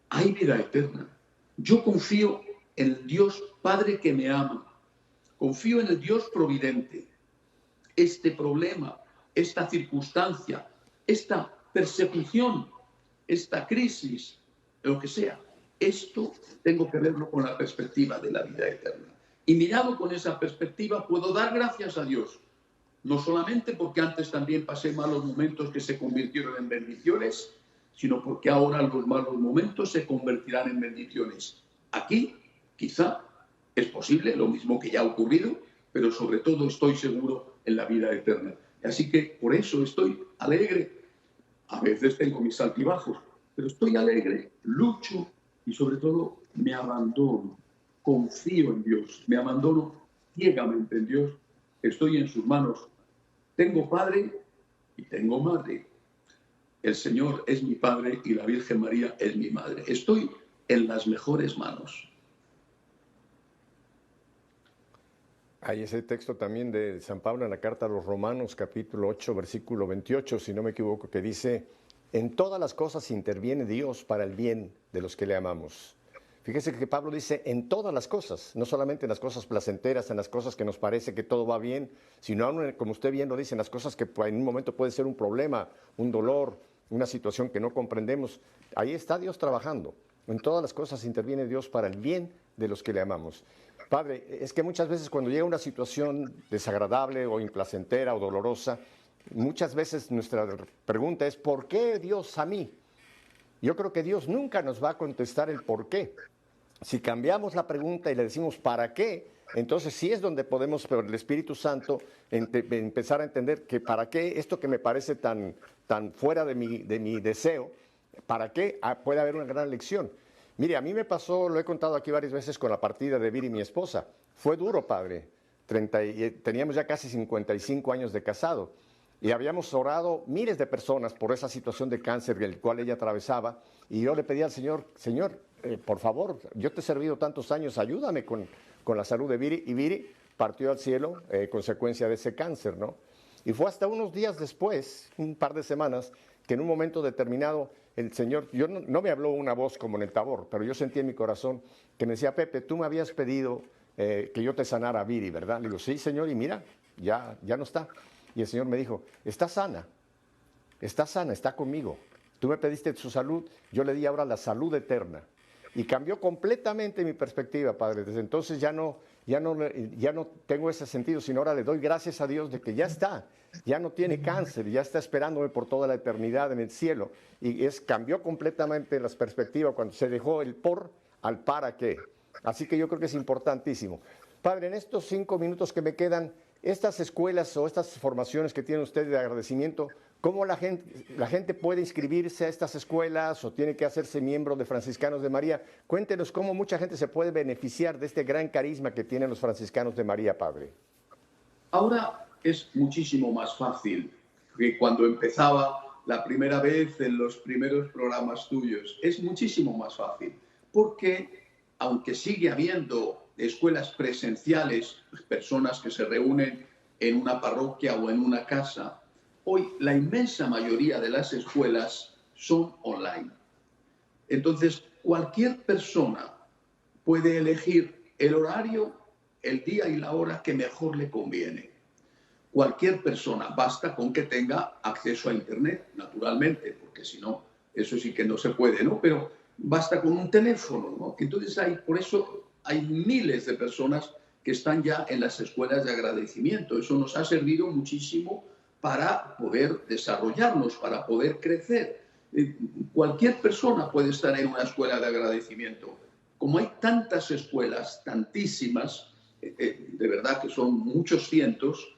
Speaker 2: Hay vida eterna. Yo confío en el Dios Padre que me ama. Confío en el Dios providente. Este problema, esta circunstancia, esta persecución, esta crisis, lo que sea, esto tengo que verlo con la perspectiva de la vida eterna. Y mirado con esa perspectiva puedo dar gracias a Dios, no solamente porque antes también pasé malos momentos que se convirtieron en bendiciones, sino porque ahora los malos momentos se convertirán en bendiciones. Aquí, quizá, es posible, lo mismo que ya ha ocurrido, pero sobre todo estoy seguro en la vida eterna. Así que por eso estoy alegre. A veces tengo mis altibajos, pero estoy alegre, lucho y sobre todo me abandono, confío en Dios, me abandono ciegamente en Dios, estoy en sus manos. Tengo padre y tengo madre. El Señor es mi padre y la Virgen María es mi madre. Estoy en las mejores manos.
Speaker 1: Hay ese texto también de San Pablo en la carta a los Romanos, capítulo 8, versículo 28, si no me equivoco, que dice, en todas las cosas interviene Dios para el bien de los que le amamos. Fíjese que Pablo dice en todas las cosas, no solamente en las cosas placenteras, en las cosas que nos parece que todo va bien, sino aún, como usted bien lo dice, en las cosas que en un momento puede ser un problema, un dolor, una situación que no comprendemos. Ahí está Dios trabajando. En todas las cosas interviene Dios para el bien de los que le amamos. Padre, es que muchas veces cuando llega una situación desagradable o implacentera o dolorosa, muchas veces nuestra pregunta es, ¿por qué Dios a mí? Yo creo que Dios nunca nos va a contestar el por qué. Si cambiamos la pregunta y le decimos ¿para qué? Entonces sí es donde podemos, por el Espíritu Santo, empezar a entender que para qué esto que me parece tan fuera de mi deseo, ¿para qué? Puede haber una gran lección. Mire, a mí me pasó, lo he contado aquí varias veces con la partida de Viri, mi esposa. Fue duro, padre. Teníamos ya casi 55 años de casado y habíamos orado miles de personas por esa situación de cáncer el cual ella atravesaba, y yo le pedí al Señor, Señor, por favor, yo te he servido tantos años, ayúdame con la salud de Viri, y Viri partió al cielo consecuencia de ese cáncer, ¿no? Y fue hasta unos días después, un par de semanas, que en un momento determinado el Señor, yo no me habló una voz como en el Tabor, pero yo sentí en mi corazón que me decía, Pepe, tú me habías pedido que yo te sanara a Viri, ¿verdad? Le digo, sí, Señor, y mira, ya no está. Y el Señor me dijo, está sana, está conmigo. Tú me pediste su salud, yo le di ahora la salud eterna. Y cambió completamente mi perspectiva, Padre. Desde entonces ya no tengo ese sentido, sino ahora le doy gracias a Dios de que ya está, ya no tiene cáncer, ya está esperándome por toda la eternidad en el cielo. Y cambió completamente las perspectivas cuando se dejó el por al para qué. Así que yo creo que es importantísimo. Padre, en estos 5 minutos que me quedan, estas escuelas o estas formaciones que tiene usted de agradecimiento, ¿cómo la gente puede inscribirse a estas escuelas o tiene que hacerse miembro de Franciscanos de María? Cuéntenos cómo mucha gente se puede beneficiar de este gran carisma que tienen los Franciscanos de María, Padre.
Speaker 2: Ahora es muchísimo más fácil que cuando empezaba la primera vez en los primeros programas tuyos. Es muchísimo más fácil porque, aunque sigue habiendo escuelas presenciales, personas que se reúnen en una parroquia o en una casa, hoy la inmensa mayoría de las escuelas son online. Entonces, cualquier persona puede elegir el horario, el día y la hora que mejor le conviene. Cualquier persona, basta con que tenga acceso a Internet, naturalmente, porque si no, eso sí que no se puede, ¿no? Pero basta con un teléfono, ¿no? Entonces por eso hay miles de personas que están ya en las escuelas de agradecimiento. Eso nos ha servido muchísimo para poder desarrollarnos, para poder crecer. Cualquier persona puede estar en una escuela de agradecimiento. Como hay tantas escuelas, tantísimas, de verdad que son muchos cientos,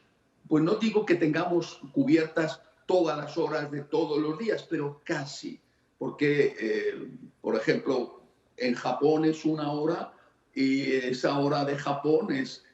Speaker 2: pues no digo que tengamos cubiertas todas las horas de todos los días, pero casi. Porque, por ejemplo, en Japón es una hora y esa hora de Japón es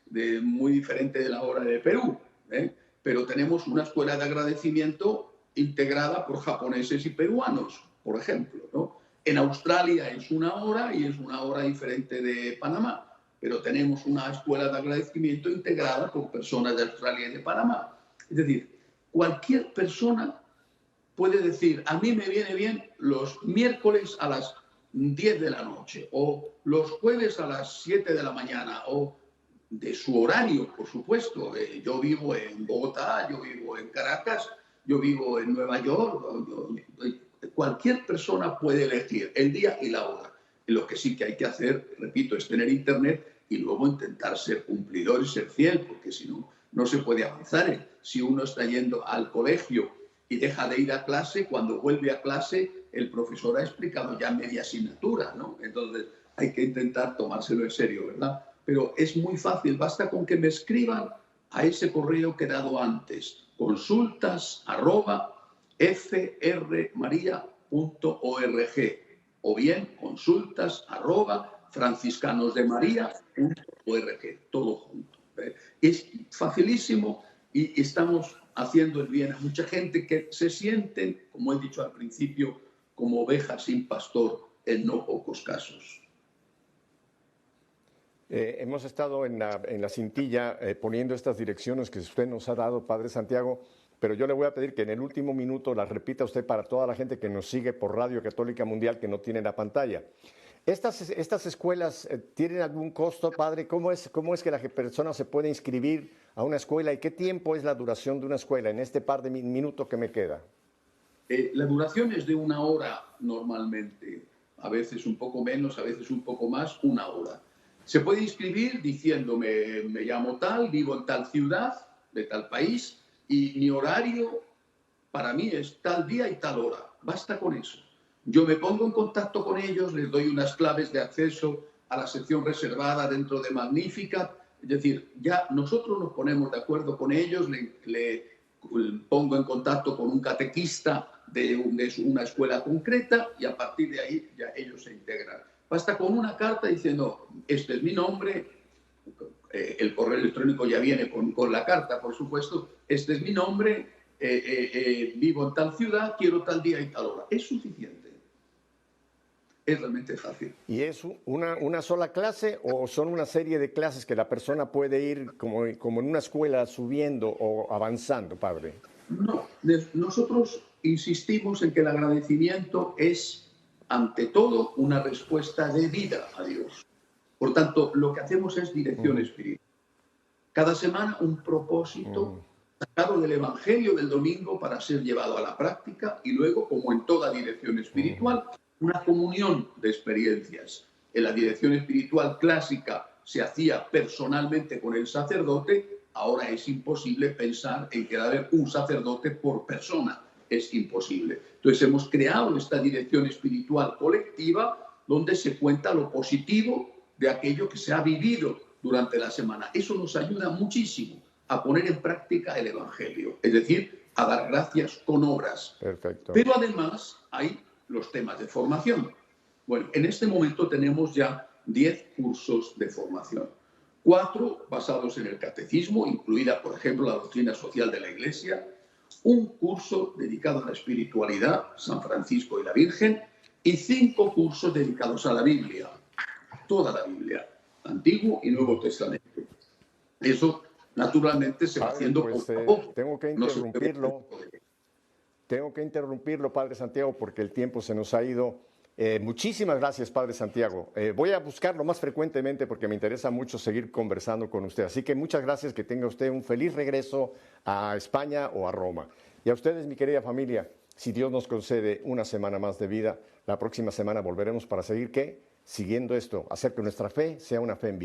Speaker 2: muy diferente de la hora de Perú, ¿eh? Pero tenemos una escuela de agradecimiento integrada por japoneses y peruanos, por ejemplo, ¿no? En Australia es una hora y es una hora diferente de Panamá, pero tenemos una escuela de agradecimiento integrada por personas de Australia y de Panamá. Es decir, cualquier persona puede decir, a mí me viene bien los miércoles a las 10 de la noche, o los jueves a las 7 de la mañana, o de su horario, por supuesto. Yo vivo en Bogotá, yo vivo en Caracas, yo vivo en Nueva York. Cualquier persona puede elegir el día y la hora. Y lo que sí que hay que hacer, repito, es tener Internet y luego intentar ser cumplidor y ser fiel, porque si no, no se puede avanzar. Si uno está yendo al colegio y deja de ir a clase, cuando vuelve a clase, el profesor ha explicado ya media asignatura, ¿no? Entonces hay que intentar tomárselo en serio, ¿verdad? pero es muy fácil, basta con que me escriban a ese correo que he dado antes, consultas@frmaria.org o bien consultas@franciscanosdemaria.org, todo junto. Es facilísimo y estamos haciendo el bien a mucha gente que se sienten, como he dicho al principio, como ovejas sin pastor en no pocos casos.
Speaker 1: Hemos estado en la cintilla poniendo estas direcciones que usted nos ha dado, Padre Santiago, pero yo le voy a pedir que en el último minuto las repita usted para toda la gente que nos sigue por Radio Católica Mundial, que no tiene la pantalla. ¿Estas escuelas tienen algún costo, Padre? ¿Cómo es que la persona se puede inscribir a una escuela y qué tiempo es la duración de una escuela en este par de minutos que me queda?
Speaker 2: La duración es de 1 hora normalmente, a veces un poco menos, a veces un poco más, 1 hora. Se puede inscribir diciéndome, me llamo tal, vivo en tal ciudad, de tal país, y mi horario para mí es tal día y tal hora. Basta con eso. Yo me pongo en contacto con ellos, les doy unas claves de acceso a la sección reservada dentro de Magnificat. Es decir, ya nosotros nos ponemos de acuerdo con ellos, le pongo en contacto con un catequista de una escuela concreta y a partir de ahí ya ellos se integran. Basta con una carta diciendo, este es mi nombre, el correo electrónico ya viene con la carta, por supuesto, este es mi nombre, vivo en tal ciudad, quiero tal día y tal hora. Es suficiente. Es realmente fácil.
Speaker 1: ¿Y es una sola clase o son una serie de clases que la persona puede ir como en una escuela subiendo o avanzando, Padre?
Speaker 2: No, nosotros insistimos en que el agradecimiento es ante todo una respuesta de vida a Dios. Por tanto, lo que hacemos es dirección espiritual. Cada semana un propósito sacado del Evangelio del domingo para ser llevado a la práctica y luego, como en toda dirección espiritual, una comunión de experiencias. En la dirección espiritual clásica se hacía personalmente con el sacerdote, ahora es imposible pensar en que debe haber un sacerdote por persona. Es imposible. Entonces hemos creado esta dirección espiritual colectiva donde se cuenta lo positivo de aquello que se ha vivido durante la semana. Eso nos ayuda muchísimo a poner en práctica el Evangelio, es decir, a dar gracias con obras.
Speaker 1: Perfecto.
Speaker 2: Pero además hay los temas de formación. Bueno, en este momento tenemos ya 10 cursos de formación. 4 basados en el catecismo, incluida, por ejemplo, la doctrina social de la Iglesia, un curso dedicado a la espiritualidad, San Francisco y la Virgen, y 5 cursos dedicados a la Biblia, toda la Biblia, Antiguo y Nuevo Testamento. Eso, naturalmente, se va haciendo
Speaker 1: pues,
Speaker 2: poco a poco.
Speaker 1: Tengo que interrumpirlo. Tengo que interrumpirlo, Padre Santiago, porque el tiempo se nos ha ido. Muchísimas gracias, Padre Santiago. Voy a buscarlo más frecuentemente porque me interesa mucho seguir conversando con usted. Así que muchas gracias, que tenga usted un feliz regreso a España o a Roma. Y a ustedes, mi querida familia, si Dios nos concede una semana más de vida, la próxima semana volveremos para seguir, ¿qué? Siguiendo esto, hacer que nuestra fe sea una fe en vida.